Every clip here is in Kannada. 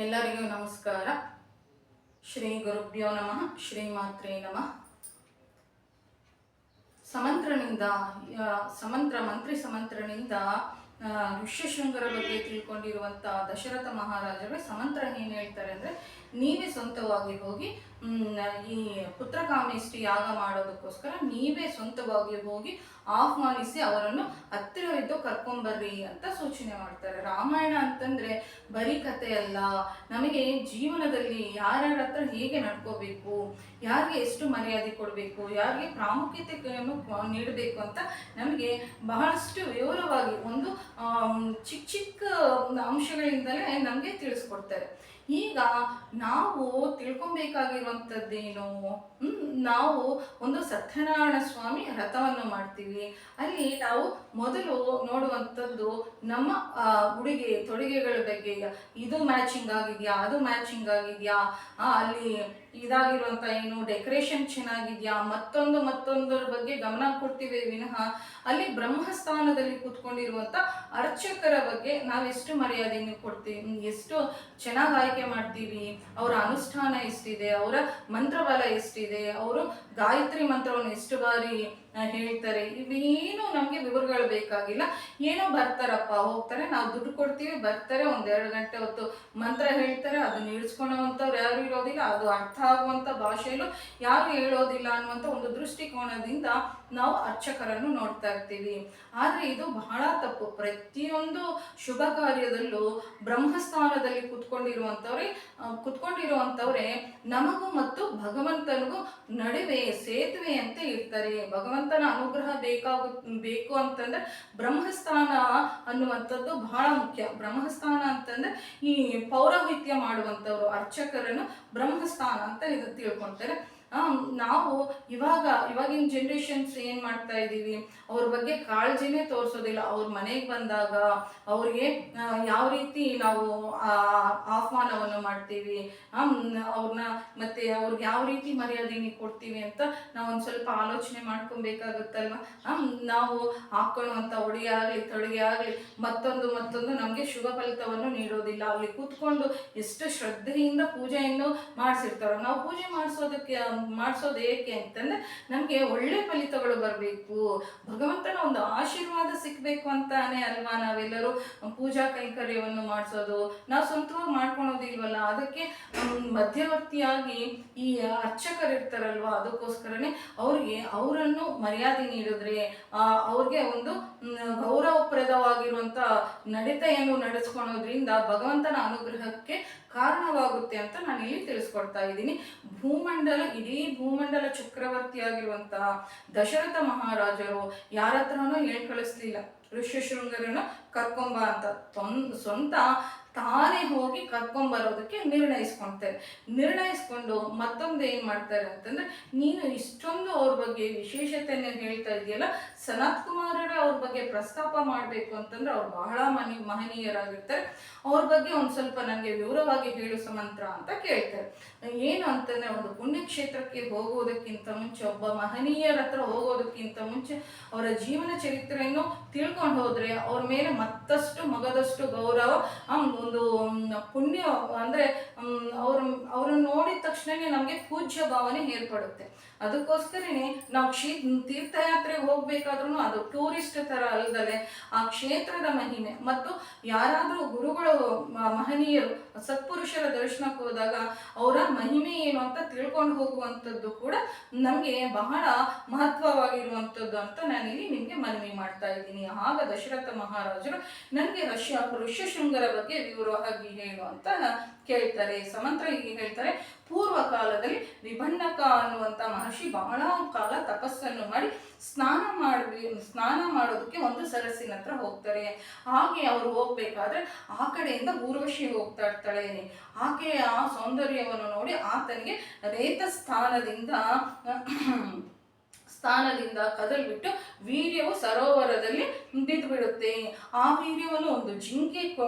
ಎಲ್ಲರಿಗೂ ನಮಸ್ಕಾರ. ಶ್ರೀ ಗುರುಭ್ಯೋ ನಮಃ. ಶ್ರೀ ಮಾತ್ರೇ ನಮಃ. ಸಮಂತ್ರನಿಂದ ಮಂತ್ರಿ ಸಮಂತ್ರನಿಂದ ಋಷ್ಯಶೃಂಗರ ಬಗ್ಗೆ ತಿಳ್ಕೊಂಡಿರುವಂಥ ದಶರಥ ಮಹಾರಾಜರು ಸಮಂತ್ರ ಏನು ಹೇಳ್ತಾರೆ ಅಂದರೆ, ನೀವೇ ಸ್ವಂತವಾಗಿ ಹೋಗಿ ಈ ಪುತ್ರಕಾಮೇಷ್ಟಿ ಯಾಗ ಮಾಡೋದಕ್ಕೋಸ್ಕರ ನೀವೇ ಸ್ವಂತವಾಗಿ ಹೋಗಿ ಆಹ್ವಾನಿಸಿ ಅವರನ್ನು ಹತ್ತಿರವಿದ್ದು ಕರ್ಕೊಂಬರ್ರಿ ಅಂತ ಸೂಚನೆ ಮಾಡ್ತಾರೆ. ರಾಮಾಯಣ ಅಂತಂದ್ರೆ ಬರೀ ಕಥೆ ಅಲ್ಲ, ನಮಗೆ ಜೀವನದಲ್ಲಿ ಯಾರ್ಯಾರ ಹತ್ರ ಹೇಗೆ ನಡ್ಕೋಬೇಕು, ಯಾರಿಗೆ ಎಷ್ಟು ಮರ್ಯಾದೆ ಕೊಡಬೇಕು, ಯಾರಿಗೆ ಪ್ರಾಮುಖ್ಯತೆಯನ್ನು ನೀಡಬೇಕು ಅಂತ ನಮಗೆ ಬಹಳಷ್ಟು ವಿವರವಾಗಿ ಒಂದು ಚಿಕ್ಕ ಚಿಕ್ಕ ಅಂಶಗಳಿಂದಲೇ ನಮಗೆ ತಿಳಿಸ್ಕೊಡ್ತಾರೆ. ಈಗ ನಾವು ತಿಳ್ಕೊಬೇಕಾಗಿರುವಂಥದ್ದೇನು, ನಾವು ಒಂದು ಸತ್ಯನಾರಾಯಣ ಸ್ವಾಮಿ ರಥವನ್ನು ಮಾಡ್ತೀವಿ. ಅಲ್ಲಿ ನಾವು ಮೊದಲು ನೋಡುವಂಥದ್ದು ನಮ್ಮ ಉಡುಗೆ ತೊಡುಗೆಗಳ ಬಗ್ಗೆ. ಇದು ಮ್ಯಾಚಿಂಗ್ ಆಗಿದೆಯಾ, ಅದು ಮ್ಯಾಚಿಂಗ್ ಆಗಿದೆಯಾ, ಅಲ್ಲಿ ಇದಾಗಿರುವಂಥ ಏನು ಡೆಕೋರೇಷನ್ ಚೆನ್ನಾಗಿದೆಯಾ, ಮತ್ತೊಂದರ ಬಗ್ಗೆ ಗಮನ ಕೊಡ್ತೀವಿ ವಿನಃ ಅಲ್ಲಿ ಬ್ರಹ್ಮಸ್ಥಾನದಲ್ಲಿ ಕೂತ್ಕೊಂಡಿರುವಂಥ ಅರ್ಚಕರ ಬಗ್ಗೆ ನಾವೆಷ್ಟು ಮರ್ಯಾದೆಯನ್ನು ಕೊಡ್ತೀವಿ, ಎಷ್ಟು ಚೆನ್ನಾಗಿ ಆಯ್ಕೆ ಮಾಡ್ತೀವಿ, ಅವರ ಅನುಷ್ಠಾನ ಎಷ್ಟಿದೆ, ಅವರ ಮಂತ್ರಬಲ ಎಷ್ಟಿದೆ, ಅವರು ಗಾಯತ್ರಿ ಮಂತ್ರವನ್ನು ಎಷ್ಟು ಬಾರಿ ಹೇಳ್ತಾರೆ, ಇವೇನು ನಮಗೆ ವಿವರಗಳು ಬೇಕಾಗಿಲ್ಲ. ಏನೋ ಬರ್ತಾರಪ್ಪ ಹೋಗ್ತಾರೆ, ನಾವು ದುಡ್ಡು ಕೊಡ್ತೀವಿ, ಬರ್ತಾರೆ, 1-2 ಗಂಟೆ ಹೊತ್ತು ಮಂತ್ರ ಹೇಳ್ತಾರೆ, ಅದನ್ನ ಇಳಿಸ್ಕೊಳ್ಳೋವಂಥವ್ರು ಯಾರು ಇರೋದಿಲ್ಲ, ಅದು ಅರ್ಥ ಆಗುವಂಥ ಭಾಷೆಯಲ್ಲೂ ಯಾರು ಹೇಳೋದಿಲ್ಲ ಅನ್ನುವಂಥ ಒಂದು ದೃಷ್ಟಿಕೋನದಿಂದ ನಾವು ಅರ್ಚಕರನ್ನು ನೋಡ್ತಾ ಇರ್ತೀವಿ. ಆದರೆ ಇದು ಬಹಳ ತಪ್ಪು. ಪ್ರತಿಯೊಂದು ಶುಭ ಕಾರ್ಯದಲ್ಲೂ ಬ್ರಹ್ಮಸ್ಥಾನದಲ್ಲಿ ಕುತ್ಕೊಂಡಿರುವಂಥವ್ರೆ ನಮಗೂ ಮತ್ತು ಭಗವಂತನಿಗೂ ನಡುವೆ ಸೇತುವೆ ಅಂತ ಇರ್ತಾರೆ. ಭಗವಂತನ ಅನುಗ್ರಹ ಬೇಕು ಅಂತಂದ್ರೆ ಬ್ರಹ್ಮಸ್ಥಾನ ಅನ್ನುವಂಥದ್ದು ಬಹಳ ಮುಖ್ಯ. ಬ್ರಹ್ಮಸ್ಥಾನ ಅಂತಂದ್ರೆ ಈ ಪೌರೋಹಿತ್ಯ ಮಾಡುವಂಥವ್ರು ಅರ್ಚಕರನ್ನು ಬ್ರಹ್ಮಸ್ಥಾನ ಅಂತ ತಿಳ್ಕೊಳ್ತಾರೆ. ನಾವು ಇವಾಗಿನ ಜನ್ರೇಷನ್ಸ್ ಏನು ಮಾಡ್ತಾ ಇದ್ದೀವಿ, ಅವ್ರ ಬಗ್ಗೆ ಕಾಳಜಿನೇ ತೋರಿಸೋದಿಲ್ಲ. ಅವ್ರ ಮನೆಗೆ ಬಂದಾಗ ಅವ್ರಿಗೆ ಯಾವ ರೀತಿ ನಾವು ಆಹ್ವಾನವನ್ನು ಮಾಡ್ತೀವಿ, ಅವ್ರನ್ನ ಮತ್ತೆ ಅವ್ರಿಗೆ ಯಾವ ರೀತಿ ಮರ್ಯಾದೆನ ಕೊಡ್ತೀವಿ ಅಂತ ನಾವು ಒಂದು ಸ್ವಲ್ಪ ಆಲೋಚನೆ ಮಾಡ್ಕೊಬೇಕಾಗುತ್ತಲ್ವ. ನಾವು ಹಾಕೊಳ್ಳುವಂಥ ಉಡುಗೆ ಆಗಲಿ ತೊಡುಗೆ ಆಗಲಿ ಮತ್ತೊಂದು ನಮಗೆ ಶುಭ ಫಲಿತವನ್ನು ನೀಡೋದಿಲ್ಲ. ಅಲ್ಲಿ ಕೂತ್ಕೊಂಡು ಎಷ್ಟು ಶ್ರದ್ಧೆಯಿಂದ ಪೂಜೆಯನ್ನು ಮಾಡಿಸಿರ್ತಾರೋ, ನಾವು ಪೂಜೆ ಮಾಡಿಸೋದು ಏಕೆ ಅಂತಂದ್ರೆ ನಮಗೆ ಒಳ್ಳೆ ಫಲಿತಗಳು ಬರಬೇಕು, ಭಗವಂತನ ಒಂದು ಆಶೀರ್ವಾದ ಸಿಕ್ಬೇಕು ಅಂತಾನೆ ಅಲ್ವಾ ನಾವೆಲ್ಲರೂ ಪೂಜಾ ಕೈಂಕರ್ಯವನ್ನು ಮಾಡಿಸೋದು. ನಾವು ಸ್ವಂತವಾಗಿ ಮಾಡ್ಕೊಳೋದಿಲ್ವಲ್ಲ, ಅದಕ್ಕೆ ಮಧ್ಯವರ್ತಿಯಾಗಿ ಈ ಅರ್ಚಕರು ಇರ್ತಾರಲ್ವ, ಅದಕ್ಕೋಸ್ಕರನೇ ಅವರನ್ನು ಮರ್ಯಾದೆ ನೀಡಿದ್ರೆ, ಅವ್ರಿಗೆ ಒಂದು ಗೌರವಪ್ರದವಾಗಿರುವಂಥ ನಡತೆಯನ್ನು ನಡೆಸ್ಕೊಳೋದ್ರಿಂದ ಭಗವಂತನ ಅನುಗ್ರಹಕ್ಕೆ ಕಾರಣವಾಗುತ್ತೆ ಅಂತ ನಾನು ಇಲ್ಲಿ ತಿಳಿಸ್ಕೊಡ್ತಾ ಇದ್ದೀನಿ. ಇಡೀ ಭೂಮಂಡಲ ಚಕ್ರವರ್ತಿಯಾಗಿರುವಂತಹ ದಶರಥ ಮಹಾರಾಜರು ಯಾರ ಹತ್ರನೂ ಹೇಳಿ ಕಳಿಸ್ಲಿಲ್ಲ ಋಷ್ಯಶೃಂಗರನ್ನ ಕರ್ಕೊಂಬ ಅಂತ. ಸ್ವಂತ ತಾನೇ ಹೋಗಿ ಕರ್ಕೊಂಬರೋದಕ್ಕೆ ನಿರ್ಣಯಿಸ್ಕೊಂಡು ಮತ್ತೊಂದು ಏನು ಮಾಡ್ತಾರೆ ಅಂತಂದ್ರೆ, ನೀನು ಇಷ್ಟೊಂದು ಅವ್ರ ಬಗ್ಗೆ ವಿಶೇಷತೆಯನ್ನು ಹೇಳ್ತಾ ಇದೆಯಲ್ಲ, ಸನತ್ ಕುಮಾರರ ಅವ್ರ ಬಗ್ಗೆ ಪ್ರಸ್ತಾಪ ಮಾಡಬೇಕು ಅಂತಂದ್ರೆ ಅವ್ರು ಬಹಳ ಮಹನೀಯರಾಗಿರ್ತಾರೆ, ಅವ್ರ ಬಗ್ಗೆ ಒಂದು ಸ್ವಲ್ಪ ನನಗೆ ವಿವರವಾಗಿ ಹೇಳು ಸಮಂತ್ರ ಅಂತ ಕೇಳ್ತಾರೆ. ಏನು ಅಂತಂದ್ರೆ, ಒಂದು ಪುಣ್ಯಕ್ಷೇತ್ರಕ್ಕೆ ಹೋಗುವುದಕ್ಕಿಂತ ಮುಂಚೆ, ಒಬ್ಬ ಮಹನೀಯರ ಹತ್ರ ಹೋಗೋದಕ್ಕಿಂತ ಮುಂಚೆ ಅವರ ಜೀವನ ಚರಿತ್ರೆಯನ್ನು ತಿಳ್ಕೊಂಡು ಹೋದ್ರೆ ಅವ್ರ ಮೇಲೆ ಮತ್ತಷ್ಟು ಮಗದಷ್ಟು ಗೌರವ, ಒಂದು ಪುಣ್ಯ ಅಂದ್ರೆ ಅವ್ರನ್ನ ನೋಡಿದ ತಕ್ಷಣನೇ ನಮಗೆ ಪೂಜ್ಯ ಭಾವನೆ ಏರ್ಪಡುತ್ತೆ. ಅದಕ್ಕೋಸ್ಕರನೇ ನಾವು ತೀರ್ಥಯಾತ್ರೆಗೆ ಹೋಗ್ಬೇಕಾದ್ರೂ ಅದು ಟೂರಿಸ್ಟ್ ತರ ಅಲ್ಲದಲೆ ಆ ಕ್ಷೇತ್ರದ ಮಹಿಮೆ ಮತ್ತು ಯಾರಾದರೂ ಗುರುಗಳು ಮಹನೀಯರು ಸತ್ಪುರುಷರ ದರ್ಶನಕ್ಕೆ ಹೋದಾಗ ಅವರ ಮಹಿಮೆ ಏನು ಅಂತ ತಿಳ್ಕೊಂಡು ಹೋಗುವಂಥದ್ದು ಕೂಡ ನಮಗೆ ಬಹಳ ಮಹತ್ವವಾಗಿರುವಂಥದ್ದು ಅಂತ ನಾನಿಲ್ಲಿ ನಿಮಗೆ ಮನವಿ ಮಾಡ್ತಾ ಇದ್ದೀನಿ. ಆಗ ದಶರಥ ಮಹಾರಾಜರು ನನಗೆ ಋಷ್ಯಶೃಂಗರ ಬಗ್ಗೆ ವಿವರವಾಗಿ ಹೇಳು ಅಂತ ಕೇಳ್ತಾರೆ. ಸಮಂತ್ರ ಹೀಗೆ ಹೇಳ್ತಾರೆ, ಪೂರ್ವ ಕಾಲದಲ್ಲಿ ವಿಭನ್ನಕ ಅನ್ನುವಂಥ ಮಹರ್ಷಿ ಬಹಳ ಕಾಲ ತಪಸ್ಸನ್ನು ಮಾಡಿ ಸ್ನಾನ ಮಾಡೋದಕ್ಕೆ ಒಂದು ಸರಸ್ಸಿನ ಹತ್ರ ಹೋಗ್ತಾರೆ. ಹಾಗೆ ಅವರು ಹೋಗ್ಬೇಕಾದ್ರೆ ಆ ಕಡೆಯಿಂದ ಊರ್ವಶಿ ಹೋಗ್ತಾ ಇರ್ತಾಳೆ. ಆಕೆಯ ಆ ಸೌಂದರ್ಯವನ್ನು ನೋಡಿ ಆತನಿಗೆ ರೇತ ಸ್ಥಾನದಿಂದ ಕದಲ್ಬಿಟ್ಟು ವೀರ್ಯವು ಸರೋವರದಲ್ಲಿ ಬಿದ್ದು ಬಿಡುತ್ತೆ. ಆ ವೀರ್ಯವನ್ನು ಒಂದು ಜಿಂಕೆ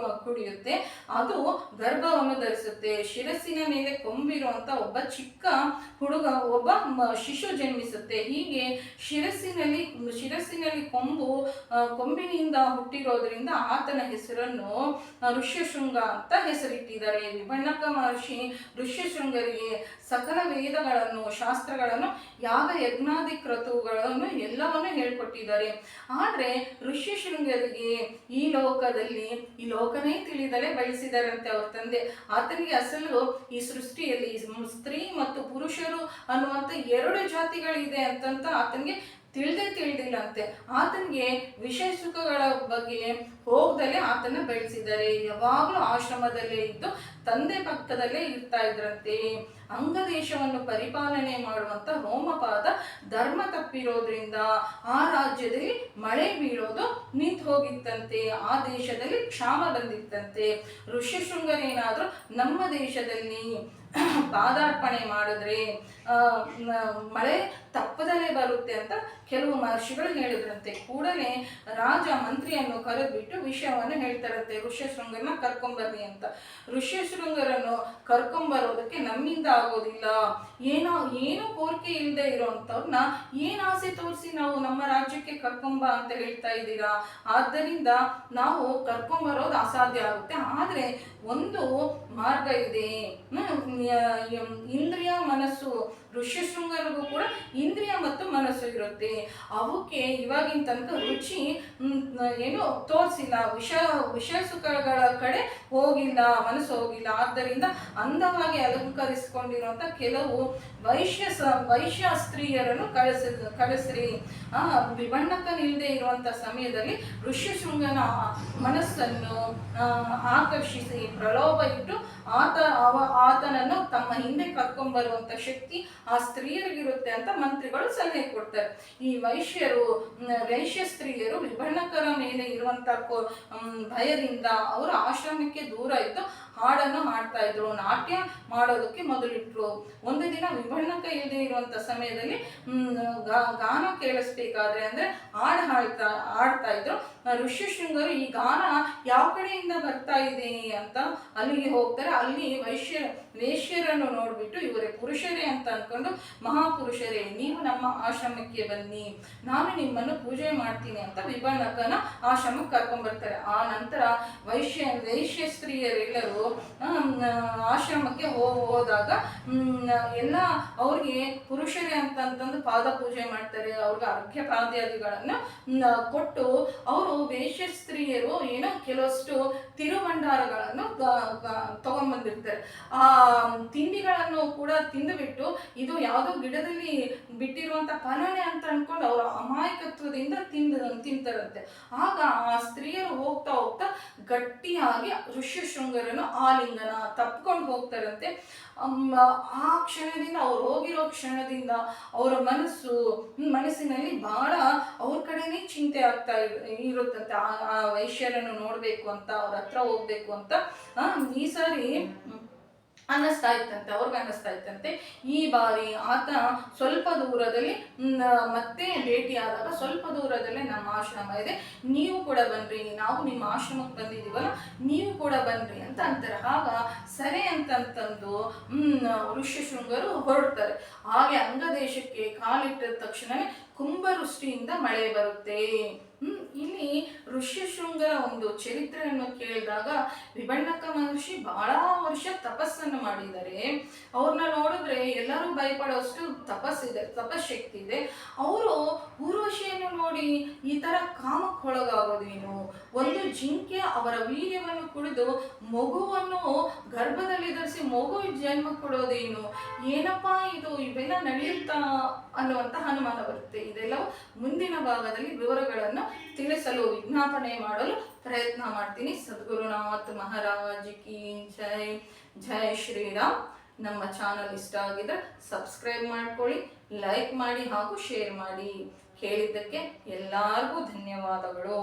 ಕುಡಿಯುತ್ತೆ. ಅದು ಗರ್ಭವನ್ನು ಧರಿಸುತ್ತೆ. ಶಿರಸ್ಸಿನ ಮೇಲೆ ಕೊಂಬಿರುವಂತ ಒಬ್ಬ ಚಿಕ್ಕ ಹುಡುಗ, ಒಬ್ಬ ಶಿಶು ಜನ್ಮಿಸುತ್ತೆ. ಹೀಗೆ ಶಿರಸ್ಸಿನಲ್ಲಿ ಕೊಂಬಿನಿಂದ ಹುಟ್ಟಿರೋದ್ರಿಂದ ಆತನ ಹೆಸರನ್ನು ಋಷ್ಯಶೃಂಗ ಅಂತ ಹೆಸರಿಟ್ಟಿದ್ದಾರೆ. ವಿಭಣ್ಣಕ ಮಹರ್ಷಿ ಋಷ್ಯಶೃಂಗರಿಗೆ ಸಕಲ ವೇದಗಳನ್ನು, ಶಾಸ್ತ್ರಗಳನ್ನು, ಯಾಗ ಯಜ್ಞಾದಿ ಕ್ರತುಗಳನ್ನು ಎಲ್ಲವನ್ನು ಹೇಳ್ಕೊಟ್ಟಿದ್ದಾರೆ. ಆದ್ರೆ ಋಷ್ಯಶೃಂಗರಿಗೆ ಈ ಲೋಕನೇ ತಿಳಿದಲೇ ಬೆಳೆಸಿದಾರಂತೆ ಅವ್ರ ತಂದೆ. ಆತನಿಗೆ ಅಸಲು ಈ ಸೃಷ್ಟಿಯಲ್ಲಿ ಸ್ತ್ರೀ ಮತ್ತು ಪುರುಷರು ಅನ್ನುವಂಥ 2 ಜಾತಿಗಳಿದೆ ಅಂತಂತ ಆತನಿಗೆ ತಿಳಿದಿಲ್ಲಂತೆ. ಆತನಿಗೆ ವಿಷಯ ಸುಖಗಳ ಬಗ್ಗೆ ಹೋಗದಲ್ಲೇ ಆತನ ಬೆಳೆಸಿದ್ದಾರೆ. ಯಾವಾಗಲೂ ಆಶ್ರಮದಲ್ಲೇ ಇದ್ದು ತಂದೆ ಪಕ್ಕದಲ್ಲೇ ಇರ್ತಾ ಇದ್ರಂತೆ. ಅಂಗದೇಶವನ್ನು ಪರಿಪಾಲನೆ ಮಾಡುವಂತ ರೋಮಪಾದ ಧರ್ಮ ತಪ್ಪಿರೋದ್ರಿಂದ ಆ ರಾಜ್ಯದಲ್ಲಿ ಮಳೆ ಬೀಳೋದು ನಿಂತು ಹೋಗಿತ್ತಂತೆ. ಆ ದೇಶದಲ್ಲಿ ಕ್ಷಾಮ ಬಂದಿತ್ತಂತೆ. ಋಷ್ಯಶೃಂಗರೇನಾದ್ರೂ ನಮ್ಮ ದೇಶದಲ್ಲಿ ಪಾದಾರ್ಪಣೆ ಮಾಡಿದ್ರೆ ಮಳೆ ತಪ್ಪದಲ್ಲೇ ಬರುತ್ತೆ ಅಂತ ಕೆಲವು ಮಹರ್ಷಿಗಳು ಹೇಳಿದ್ರಂತೆ. ಕೂಡಲೇ ರಾಜ ಮಂತ್ರಿಯನ್ನು ಕರೆದ್ಬಿಟ್ಟು ವಿಷಯವನ್ನು ಹೇಳ್ತಾರಂತೆ, ಋಷ್ಯಶೃಂಗರನ್ನ ಕರ್ಕೊಂಬರ್ರಿ ಅಂತ. ಋಷ್ಯಶೃಂಗರನ್ನು ಕರ್ಕೊಂಬರೋದಕ್ಕೆ ನಮ್ಮಿಂದ ಆಗೋದಿಲ್ಲ. ಏನು ಕೋರಿಕೆ ಇಲ್ಲದೆ ಇರೋಂಥವ್ರನ್ನ ಏನ್ ಆಸೆ ತೋರಿಸಿ ನಾವು ನಮ್ಮ ರಾಜ್ಯಕ್ಕೆ ಕರ್ಕೊಂಬ ಅಂತ ಹೇಳ್ತಾ ಇದ್ದೀರಾ? ಆದ್ದರಿಂದ ನಾವು ಕರ್ಕೊಂಬರೋದು ಅಸಾಧ್ಯ ಆಗುತ್ತೆ. ಆದ್ರೆ ಒಂದು ಮಾರ್ಗ ಇದೆ. ಇಂದ್ರಿಯ ಮನಸ್ಸು, ಋಷ್ಯಶೃಂಗರಿಗೂ ಕೂಡ ಇಂದ್ರಿಯ ಮತ್ತು ಮನಸ್ಸು ಇರುತ್ತೆ. ಅವಕ್ಕೆ ಇವಾಗಿನ ತನಕ ರುಚಿ ತೋರಿಸಿಲ್ಲ, ವಿಷಯ ಸುಖಗಳ ಕಡೆ ಹೋಗಿಲ್ಲ, ಮನಸ್ಸು ಹೋಗಿಲ್ಲ. ಆದ್ದರಿಂದ ಅಂದವಾಗಿ ಅಲಂಕರಿಸಿಕೊಂಡಿರುವಂತ ಕೆಲವು ವೈಶ್ಯ ಸ್ತ್ರೀಯರನ್ನು ಕಳಿಸ್ರಿ. ವಿಭಣ್ಣಕನಿಲ್ಲದೆ ಇರುವಂತ ಸಮಯದಲ್ಲಿ ಋಷ್ಯಶೃಂಗನ ಮನಸ್ಸನ್ನು ಆಕರ್ಷಿಸಿ ಪ್ರಲೋಭ ಇಟ್ಟು ಆತನನ್ನು ತಮ್ಮ ಹಿಂದೆ ಕರ್ಕೊಂಡ್ಬರುವಂತ ಶಕ್ತಿ ಆ ಸ್ತ್ರೀಯರಿಗಿರುತ್ತೆ ಅಂತ ಮಂತ್ರಿಗಳು ಸಲಹೆ ಕೊಡ್ತಾರೆ. ಈ ವೈಶ್ಯ ಸ್ತ್ರೀಯರು ವಿಭಣ್ಣಕರ ಮೇಲೆ ಇರುವಂತ ಭಯದಿಂದ ಅವರು ಆಶ್ರಮಕ್ಕೆ ದೂರ ಇದ್ದು ಹಾಡನ್ನು ಹಾಡ್ತಾ ಇದ್ರು. ನಾಟ್ಯ ಮಾಡೋದಕ್ಕೆ ಮೊದಲಿಟ್ರು. ಒಂದು ದಿನ ವಿಭಣ್ಣಕ ಇಲ್ಲದೆ ಇರುವಂತ ಸಮಯದಲ್ಲಿ ಗಾನ ಕೇಳಿಸ್ಬೇಕಾದ್ರೆ ಅಂದ್ರೆ ಹಾಡ್ತಾ ಇದ್ರು. ಋಷ್ಯಶೃಂಗರು ಈ ಗಾನ ಯಾವ ಕಡೆಯಿಂದ ಬರ್ತಾ ಇದೆ ಅಂತ ಅಲ್ಲಿಗೆ ಹೋಗ್ತಾರೆ. ಅಲ್ಲಿ ವೇಶ್ಯರನ್ನು ನೋಡ್ಬಿಟ್ಟು ಇವರೇ ಪುರುಷರೇ ಅಂತ ಅನ್ಕೊಂಡು, ಮಹಾಪುರುಷರೇ ನೀವು ನಮ್ಮ ಆಶ್ರಮಕ್ಕೆ ಬನ್ನಿ, ನಾನು ನಿಮ್ಮನ್ನು ಪೂಜೆ ಮಾಡ್ತೀನಿ ಅಂತ ವಿಭಣ್ಣಕನ ಆಶ್ರಮಕ್ಕೆ ಕರ್ಕೊಂಡ್ಬರ್ತಾರೆ. ಆ ನಂತರ ವೈಶ್ಯ ಸ್ತ್ರೀಯರೆಲ್ಲರೂ ಆಶ್ರಮಕ್ಕೆ ಹೋದಾಗ ಎಲ್ಲ ಅವ್ರಿಗೆ ಪುರುಷರೇ ಅಂತಂದು ಪಾದ ಪೂಜೆ ಮಾಡ್ತಾರೆ. ಅವ್ರಿಗೆ ಅರ್ಘ್ಯ ಪಾದ್ಯಾದಿಗಳನ್ನು ಕೊಟ್ಟು ಅವರು ವೇಶ್ಯ ಸ್ತ್ರೀಯರು ಕೆಲವಷ್ಟು ತಿರುಭಂಡಾರಗಳನ್ನು ತಗೊಂಡ್ಬಂದಿರ್ತಾರೆ. ಆ ತಿಂಡಿಗಳನ್ನು ಕೂಡ ತಿಂದುಬಿಟ್ಟು ಇದು ಯಾವುದೋ ಗಿಡದಲ್ಲಿ ಬಿಟ್ಟಿರುವಂತ ಫಲನೆ ಅಂತ ಅನ್ಕೊಂಡು ಅವರ ಅಮಾಯಕತ್ವದಿಂದ ತಿಂತಾರಂತೆ. ಆಗ ಆ ಸ್ತ್ರೀಯರು ಹೋಗ್ತಾ ಗಟ್ಟಿಯಾಗಿ ಋಷ್ಯಶೃಂಗರನ್ನು ಆಲಿಂಗನ ತಪ್ಕೊಂಡು ಹೋಗ್ತಾರಂತೆ. ಆ ಕ್ಷಣದಿಂದ ಅವ್ರು ಹೋಗಿರೋ ಕ್ಷಣದಿಂದ ಅವರ ಮನಸ್ಸಿನಲ್ಲಿ ಬಹಳ ಅವ್ರ ಕಡೆನೇ ಚಿಂತೆ ಆಗ್ತಾ ಇರುತ್ತಂತೆ. ಆ ವೈಶ್ಯರನ್ನು ನೋಡ್ಬೇಕು ಅಂತ, ಅವ್ರ ಹತ್ರ ಹೋಗ್ಬೇಕು ಅಂತ ಈ ಸಾರಿ ಅವ್ರಿಗೆ ಅನ್ನಿಸ್ತಾ ಇತ್ತಂತೆ. ಈ ಬಾರಿ ಆತ ಸ್ವಲ್ಪ ದೂರದಲ್ಲಿ ಮತ್ತೆ ಭೇಟಿಯಾದಾಗ ಸ್ವಲ್ಪ ದೂರದಲ್ಲೇ ನಮ್ಮ ಆಶ್ರಮ ಇದೆ, ನೀವು ಕೂಡ ಬನ್ರಿ, ನಾವು ನಿಮ್ಮ ಆಶ್ರಮಕ್ಕೆ ಬಂದಿದ್ದೀವಲ್ಲ ನೀವು ಕೂಡ ಬನ್ರಿ ಅಂತ ಅಂತಾರೆ. ಆಗ ಸರಿ ಅಂತಂದು ಋಷ್ಯಶೃಂಗರು ಹೊರಡ್ತಾರೆ. ಹಾಗೆ ಅಂಗದೇಶಕ್ಕೆ ಕಾಲಿಟ್ಟ ತಕ್ಷಣವೇ ಕುಂಭವೃಷ್ಟಿಯಿಂದ ಮಳೆ ಬರುತ್ತೆ. ಇಲ್ಲಿ ಋಷ್ಯಶೃಂಗರ ಒಂದು ಚರಿತ್ರೆಯನ್ನು ಕೇಳಿದಾಗ ವಿಭಣ್ಣಕ ಮಹರ್ಷಿ ಬಹಳ ವರ್ಷ ತಪಸ್ಸನ್ನು ಮಾಡಿದ್ದಾರೆ. ಅವ್ರನ್ನ ನೋಡಿದ್ರೆ ಎಲ್ಲರೂ ಭಯಪಡೋಷ್ಟು ತಪಶಕ್ತಿ ಇದೆ. ಅವರು ಊರ್ವಶಿಯನ್ನು ನೋಡಿ ಈ ತರ ಕಾಮಕ್ಕೊಳಗಾಗೋದೇನು? ಒಂದು ಜಿಂಕೆ ಅವರ ವೀರ್ಯವನ್ನು ಕುಡಿದು ಮಗುವನ್ನು ಗರ್ಭದಲ್ಲಿ ಧರಿಸಿ ಮಗು ಜನ್ಮ ಕೊಡೋದೇನು? ಏನಪ್ಪಾ ಇದು, ಇವೆಲ್ಲ ನಡೆಯುತ್ತಾ ಅನ್ನುವಂತ ಅನುಮಾನ ಬರುತ್ತೆ. ಇದೆಲ್ಲವೂ ಮುಂದಿನ ಭಾಗದಲ್ಲಿ ವಿವರಗಳನ್ನು ತಿಳಿಸಲು ವಿಜ್ಞಾಪನೆ ಮಾಡಲು ಪ್ರಯತ್ನ ಮಾಡ್ತೀನಿ. ಸದ್ಗುರುನಾಥ್ ಮಹಾರಾಜ್ ಕಿ ಜೈ. ಜೈ ಶ್ರೀರಾಮ್. ನಮ್ಮ ಚಾನಲ್ ಇಷ್ಟ ಆಗಿದ್ರೆ ಸಬ್ಸ್ಕ್ರೈಬ್ ಮಾಡ್ಕೊಳ್ಳಿ, ಲೈಕ್ ಮಾಡಿ ಹಾಗೂ ಶೇರ್ ಮಾಡಿ. ಕೇಳಿದ್ದಕ್ಕೆ ಎಲ್ಲರಿಗೂ ಧನ್ಯವಾದಗಳು.